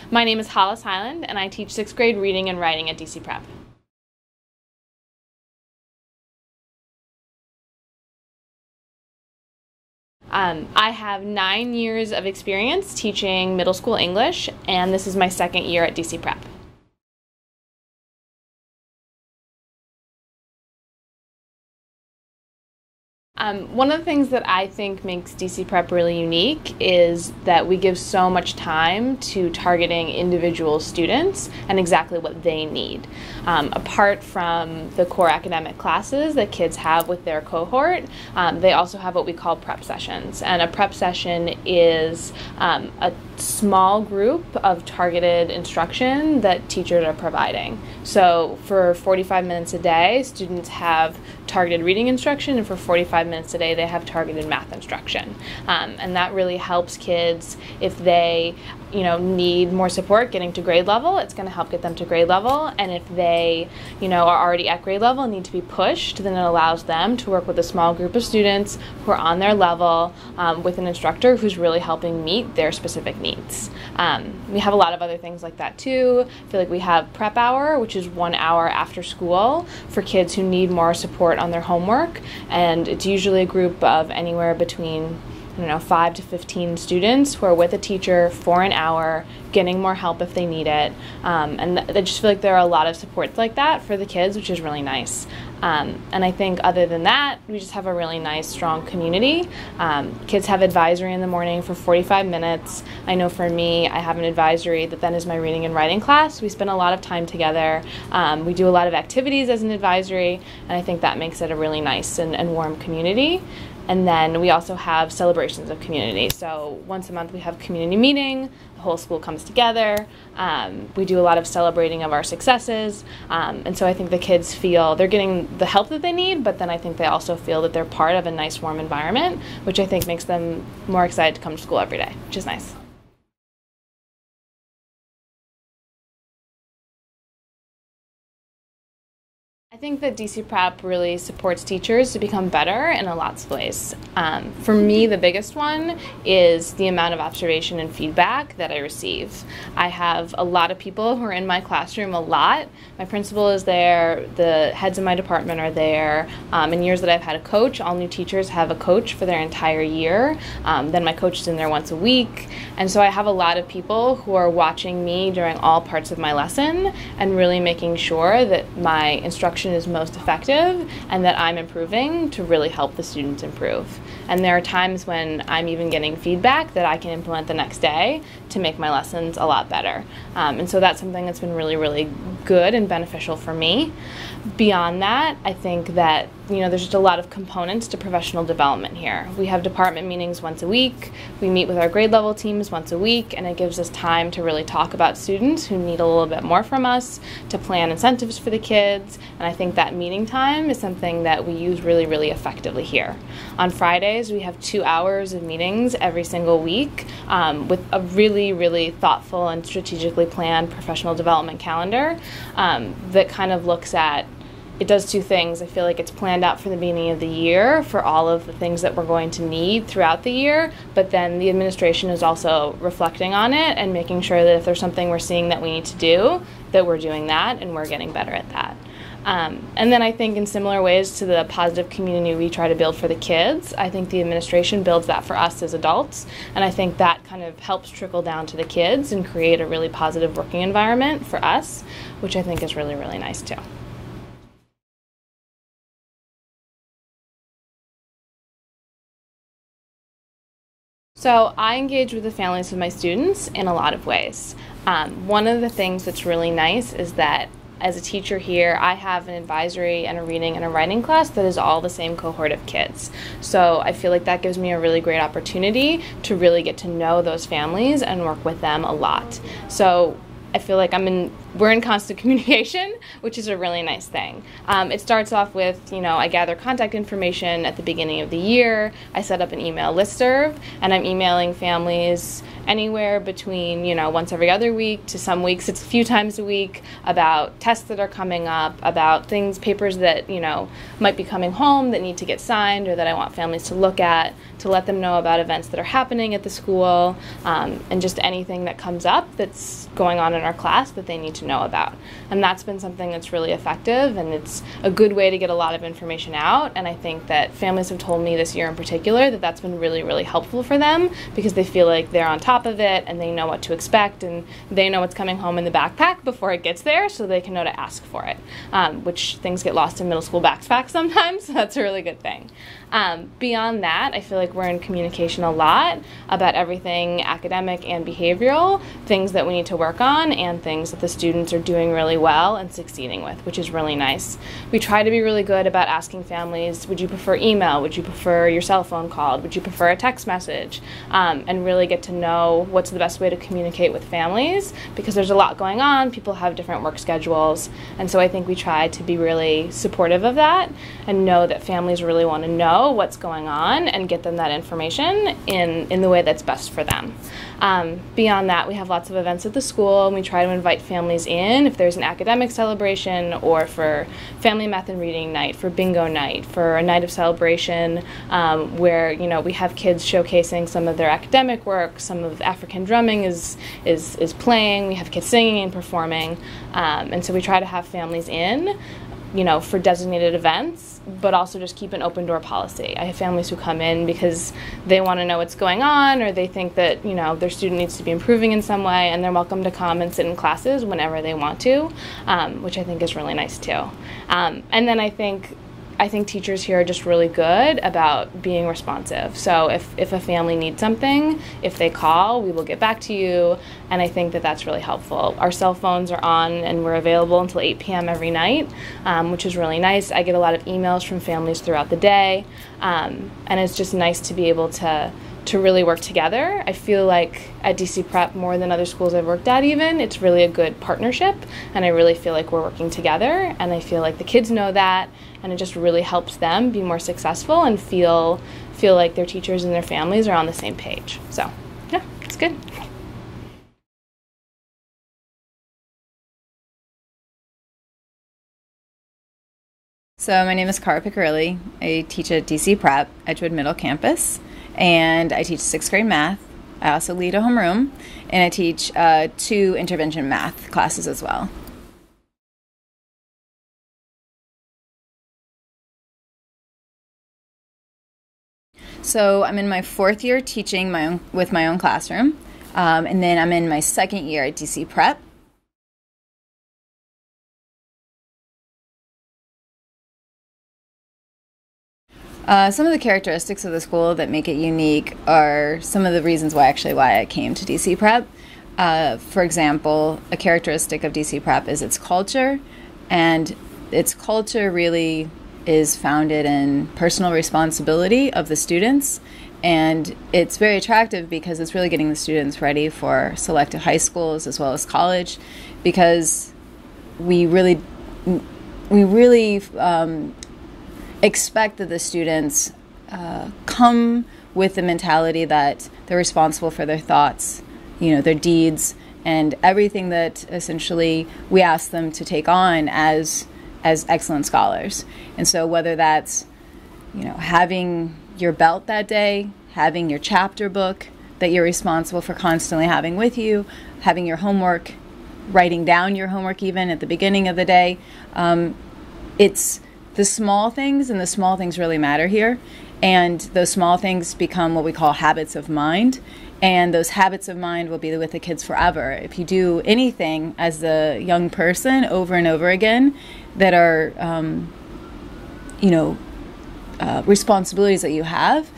My name is Hollis Highland, and I teach 6th grade reading and writing at DC Prep. I have 9 years of experience teaching middle school English, and this is my 2nd year at DC Prep. One of the things that I think makes DC Prep really unique is that we give so much time to targeting individual students and exactly what they need. Apart from the core academic classes that kids have with their cohort, they also have what we call prep sessions. And a prep session is a small group of targeted instruction that teachers are providing. So for 45 minutes a day, students have targeted reading instruction, and for 45 minutes a day they have targeted math instruction. And that really helps kids if they need more support getting to grade level. It's going to help get them to grade level, and if they are already at grade level and need to be pushed, then it allows them to work with a small group of students who are on their level with an instructor who's really helping meet their specific needs. We have a lot of other things like that too. I feel like we have prep hour, which is 1 hour after school for kids who need more support on their homework, and it's usually a group of anywhere between 5 to 15 students who are with a teacher for an hour, getting more help if they need it. And I just feel like there are a lot of supports like that for the kids, which is really nice. And I think other than that, we just have a really nice, strong community. Kids have advisory in the morning for 45 minutes. I know for me, I have an advisory that then is my reading and writing class. We spend a lot of time together. We do a lot of activities as an advisory, and I think that makes it a really nice and warm community. And then we also have celebrations of community. So once a month we have community meeting, the whole school comes together. We do a lot of celebrating of our successes. And so I think the kids feel they're getting the help that they need, but then I think they also feel that they're part of a nice, warm environment, which I think makes them more excited to come to school every day, which is nice. I think that DC Prep really supports teachers to become better in a lots of ways. For me, the biggest one is the amount of observation and feedback that I receive. I have a lot of people who are in my classroom a lot. My principal is there, the heads of my department are there. In years that I've had a coach, all new teachers have a coach for their entire year. Then my coach is in there once a week. And so I have a lot of people who are watching me during all parts of my lesson and really making sure that my instruction is most effective and that I'm improving to really help the students improve. And there are times when I'm even getting feedback that I can implement the next day to make my lessons a lot better. And so that's something that's been really, really good and beneficial for me. Beyond that, I think that there's just a lot of components to professional development here. We have department meetings once a week. We meet with our grade level teams once a week, and it gives us time to really talk about students who need a little bit more from us, to plan incentives for the kids, and I think that meeting time is something that we use really, really effectively here. On Fridays, we have 2 hours of meetings every single week with a really, really thoughtful and strategically planned professional development calendar that kind of looks at it does 2 things. I feel like it's planned out for the beginning of the year for all of the things that we're going to need throughout the year, but then the administration is also reflecting on it and making sure that if there's something we're seeing that we need to do, that we're doing that and we're getting better at that. And then I think in similar ways to the positive community we try to build for the kids, I think the administration builds that for us as adults, and I think that kind of helps trickle down to the kids and create a really positive working environment for us, which I think is really, really nice too. So I engage with the families of my students in a lot of ways. One of the things that's really nice is that as a teacher here, I have an advisory and a reading and a writing class that is all the same cohort of kids. So I feel like that gives me a really great opportunity to really get to know those families and work with them a lot. So I feel like I'm in we're in constant communication, which is a really nice thing. It starts off with, I gather contact information at the beginning of the year. I set up an email listserv, and I'm emailing families anywhere between, once every other week to some weeks it's a few times a week, about tests that are coming up, about papers that, might be coming home that need to get signed or that I want families to look at, to let them know about events that are happening at the school, and just anything that comes up that's going on in our class that they need to know about. And that's been something that's really effective, and it's a good way to get a lot of information out. And I think that families have told me this year in particular that that's been really, really helpful for them, because they feel like they're on top of it and they know what to expect and they know what's coming home in the backpack before it gets there, so they can know to ask for it, which things get lost in middle school backpacks sometimes, so that's a really good thing. Beyond that, I feel like we're in communication a lot about everything academic and behavioral, things that we need to work on and things that the students are doing really well and succeeding with, which is really nice. We try to be really good about asking families, would you prefer email? Would you prefer your cell phone called? Would you prefer a text message? And really get to know what's the best way to communicate with families, because there's a lot going on. People have different work schedules, and so I think we try to be really supportive of that and know that families really want to know what's going on and get them that information in the way that's best for them. Beyond that, we have lots of events at the school, and we try to invite families in if there's an academic celebration, or for family math and reading night, for bingo night, for a night of celebration, where we have kids showcasing some of their academic work, some of African drumming is playing, we have kids singing and performing, and so we try to have families in for designated events, but also just keep an open door policy. I have families who come in because they want to know what's going on, or they think that, their student needs to be improving in some way, and they're welcome to come and sit in classes whenever they want to, which I think is really nice too. And then I think teachers here are just really good about being responsive. So if a family needs something, if they call, we will get back to you, and I think that that's really helpful. Our cell phones are on and we're available until 8 p.m. every night, which is really nice. I get a lot of emails from families throughout the day, and it's just nice to be able to really work together. I feel like at DC Prep, more than other schools I've worked at even, it's really a good partnership, and I really feel like we're working together, and I feel like the kids know that, and it just really helps them be more successful and feel like their teachers and their families are on the same page. So yeah, it's good. So my name is Cara Piccirilli. I teach at DC Prep, Edgewood Middle Campus, and I teach 6th grade math. I also lead a homeroom, and I teach 2 intervention math classes as well. So I'm in my 4th year teaching with my own classroom, and then I'm in my 2nd year at DC Prep. Some of the characteristics of the school that make it unique are some of the reasons why I came to DC Prep. For example, a characteristic of DC Prep is its culture, and its culture really is founded in personal responsibility of the students, and it's very attractive because it's really getting the students ready for selective high schools as well as college, because we really expect that the students come with the mentality that they're responsible for their thoughts, their deeds, and everything that essentially we ask them to take on as excellent scholars. And so whether that's, having your belt that day, having your chapter book that you're responsible for constantly having with you, having your homework, writing down your homework even at the beginning of the day, it's the small things, and the small things really matter here. And those small things become what we call habits of mind. And those habits of mind will be with the kids forever. If you do anything as a young person over and over again that are, responsibilities that you have,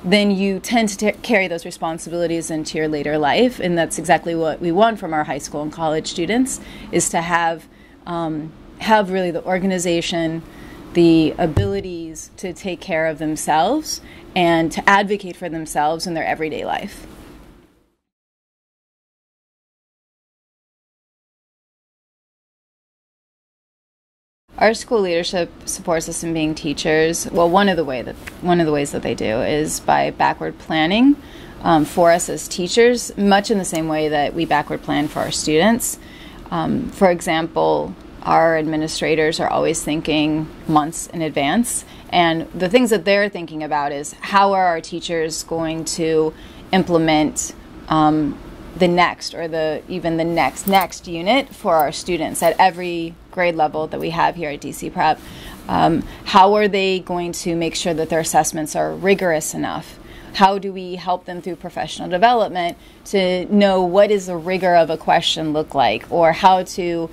then you tend to carry those responsibilities into your later life. And that's exactly what we want from our high school and college students, is to have really the organization, the abilities to take care of themselves and to advocate for themselves in their everyday life. Our school leadership supports us in being teachers. Well, one of the ways that they do is by backward planning for us as teachers, much in the same way that we backward plan for our students. For example, our administrators are always thinking months in advance, and the things that they're thinking about is how are our teachers going to implement the next or even the next unit for our students at every grade level that we have here at DC Prep. How are they going to make sure that their assessments are rigorous enough? How do we help them through professional development to know what does the rigor of a question look like, or how to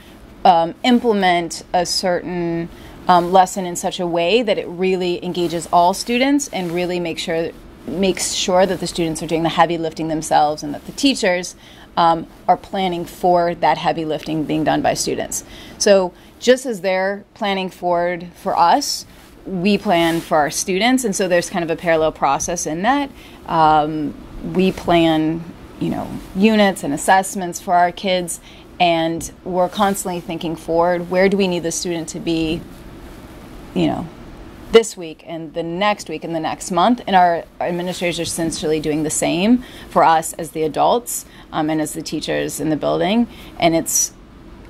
implement a certain lesson in such a way that it really engages all students and really makes sure that the students are doing the heavy lifting themselves, and that the teachers are planning for that heavy lifting being done by students. So just as they're planning forward for us, we plan for our students, and so there's kind of a parallel process in that. We plan, units and assessments for our kids, and we're constantly thinking forward, where do we need the student to be, this week and the next week and the next month, and our administrators are essentially doing the same for us as the adults and as the teachers in the building, and it's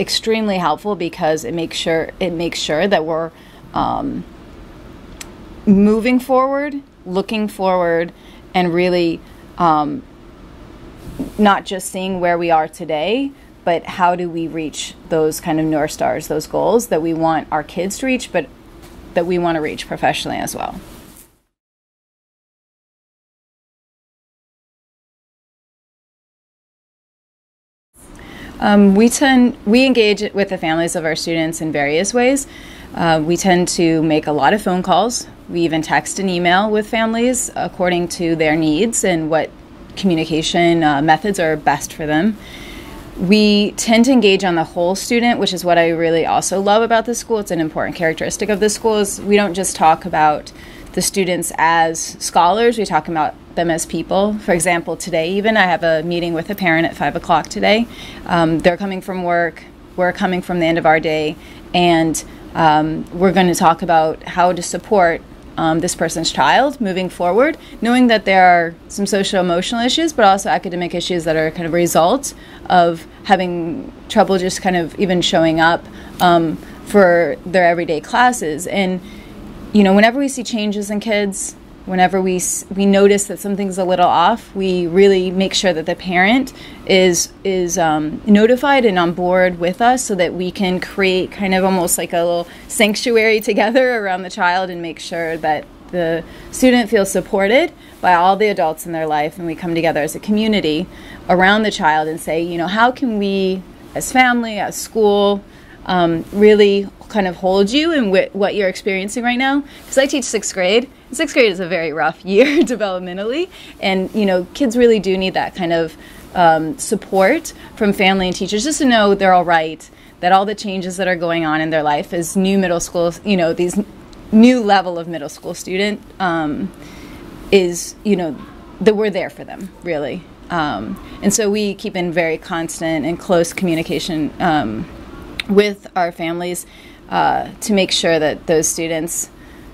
extremely helpful because it makes sure that we're moving forward, looking forward, and really not just seeing where we are today, but how do we reach those kind of North Stars, those goals that we want our kids to reach, but that we want to reach professionally as well. We engage with the families of our students in various ways. We tend to make a lot of phone calls. We even text and email with families according to their needs and what communication methods are best for them. We tend to engage on the whole student, which is what I really also love about this school. It's an important characteristic of this school is we don't just talk about the students as scholars, we talk about them as people. For example, today even I have a meeting with a parent at 5 o'clock today. They're coming from work, we're coming from the end of our day, and we're going to talk about how to support this person's child moving forward, knowing that there are some social-emotional issues, but also academic issues that are kind of a result of having trouble just kind of even showing up for their everyday classes. And, whenever we see changes in kids, whenever we notice that something's a little off, we really make sure that the parent is notified and on board with us so that we can create kind of almost like a little sanctuary together around the child and make sure that the student feels supported by all the adults in their life, and we come together as a community around the child and say, how can we as family, as school, really kind of hold you in what you're experiencing right now. Because I teach 6th grade. 6th grade is a very rough year developmentally, and kids really do need that kind of support from family and teachers just to know they're all right, that all the changes that are going on in their life as new middle school, these new level of middle school student is, that we're there for them, really. And so we keep in very constant and close communication with our families to make sure that those students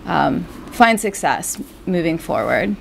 find success moving forward.